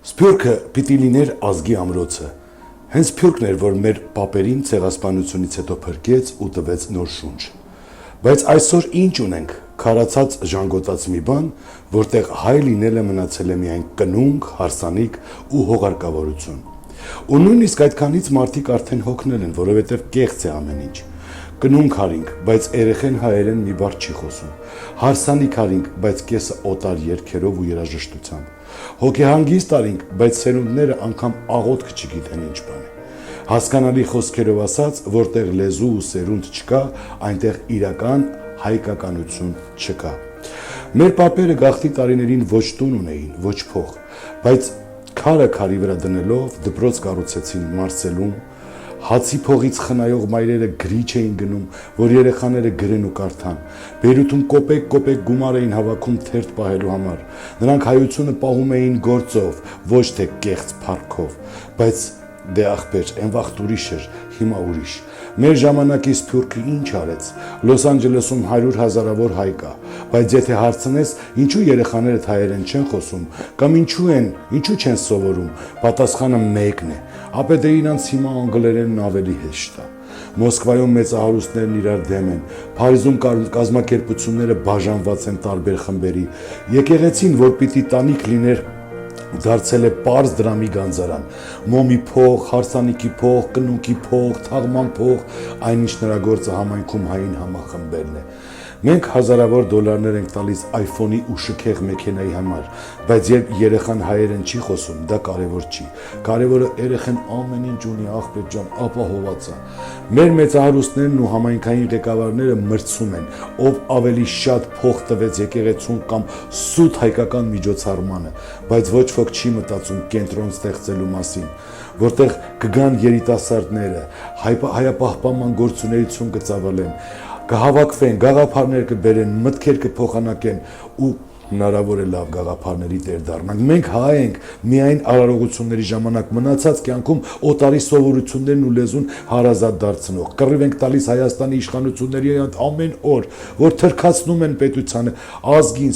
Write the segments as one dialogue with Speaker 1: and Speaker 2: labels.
Speaker 1: Սփյուռքը պիտի լիներ ազգի ամրոցը։ Հենց Սփյուռքն էր, որ մեր պապերին ցեղասպանությունից հետո փրկեց ու տվեց նոր շունչ։ Բայց այսօր ինչ ունենք, քարացած ժանգոտած մի բան, որտեղ հայ լինելը մնացել է միայն կնունկ, հարսանիք ու հողարկավորություն։ Ու նույնիսկ այդքանից մարդիկ արդեն հոգնել են, որովհետև կեղծ է ամեն ինչ։ Կնունկ արինք, բայց երեխեն հայերեն մի բառ չի խոսում։ Հարսանիք արինք, բայց կեսը օտար երգերով ու երաժշտությամբ։ Հոգեհանգիստ արինք, բայց սերունդները անգամ աղոթք չգիտեն ինչ բան է։ Հասկանալի խոսքերով ասած, որտեղ լեզու ու սերունդ չկա, այնտեղ իրական հայկականություն չկա։ Մեր պապերը գաղթի տարիներին ոչ տուն ունեին, ոչ փող, բայց քարը քարի վրա դնելով դպրոց կառուցեցին Մարսելում, հացի փողից խնայող մայրերը գրիչ էին գնում, որ երեխաները գրեն ու կարդան։ Բեյրութում կոպեկ գումար էին հավաքում թերթ պահելու համար։ Նրանք հայությունը պահում էին գործով, ոչ թե կեղծ փառքով։ Բայց դե ախպեր, այն վաղտ ուրիշ էր, հիմա ուրիշ։ Մեր ժամանակի Սփյուռքը ինչ արեց։ Լոս Անջելեսում 100,000-ավոր հայ կա, բայց եթե հարցնես, ինչու երեխաներդ հայերեն չեն խոսում, կամ ինչու չեն սովորում, պատասխանը մեկն է։ Ապա դե իրանց հիմա անգլերենն ավելի հեշտ է։ Մոսկվայում մեծահարուստներն իրար դեմ են, Փարիզում կազմակերպությունները բաժանված են տարբեր խմբերի։ Եկեղեցին, որ պիտի տանիք լիներ, դարձել է պարզ դրամի գանձարան։ Մոմի փող, հարսանիքի փող, կնունկի փող, թաղման փող, այնինչ նրա գործը համայնքում հային համախմբելն է։ Մենք հազարավոր դոլարներ ենք տալիս iPhone-ի ու շքեղ մեքենայի համար, բայց երբ երեխան հայերեն չի խոսում, դա կարևոր չի։ Կարևորը երեխան ամեն ինչ ունի, աղբեր ջան, ապահոված է։ Մեր մեծահարուստներն ու համայնքային ղեկավարները մրցում են, ով ավելի շատ փող տվեց եկեղեցուն կամ սուտ հայկական միջոցառմանը, բայց ոչ ոք չի մտածում կենտրոն ստեղծելու մասին, որտեղ կգան երիտասարդները, հայապահպանման գործունեություն կծավալեն, կհավաքվեն, գաղափարներ կբերեն, մտքեր կփոխանակեն ու հնարավոր է լավ գաղափարների տեր դառնանք։ Մենք հայ ենք միայն արարողությունների ժամանակ, մնացած կյանքում օտարի սովորություններն ու լեզուն հարազատ դարձնող։ Կռիվ ենք տալիս Հայաստանի իշխանությունների ամեն օր, որ թրքացնում են պետությանը, ազգին,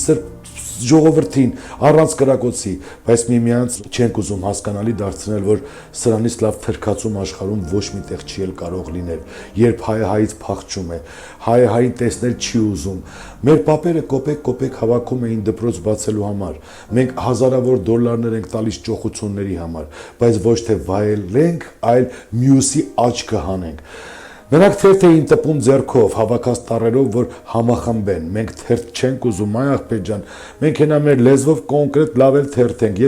Speaker 1: ժողովրդին, առանց կրակոցի, բայց միմյանց չենք ուզում հասկանալի դարձնել, որ սրանից լավ թրքացում աշխարհում ոչ մի տեղ չի էլ կարող լինել, երբ հայը հայից փախչում է, հայը հային տեսնել չի ուզում։ Մեր պապերը կոպեկ հավաքում էին դպրոց բացելու համար։ Մենք հազարավոր դոլարներ ենք տալիս ճոխությունների համար, բայց ոչ թե վայելենք, այլ մյուսի աչքը հանենք։ Նրանք թերթ էին տպում ձեռքով, հավաքած տառերով, որ համախմբեն։ Մենք թերթ չենք ուզում, այ աղբեր ջան, մենք հենա մեր լեզվով կոնկրետ լավ էլ թերթ ենք։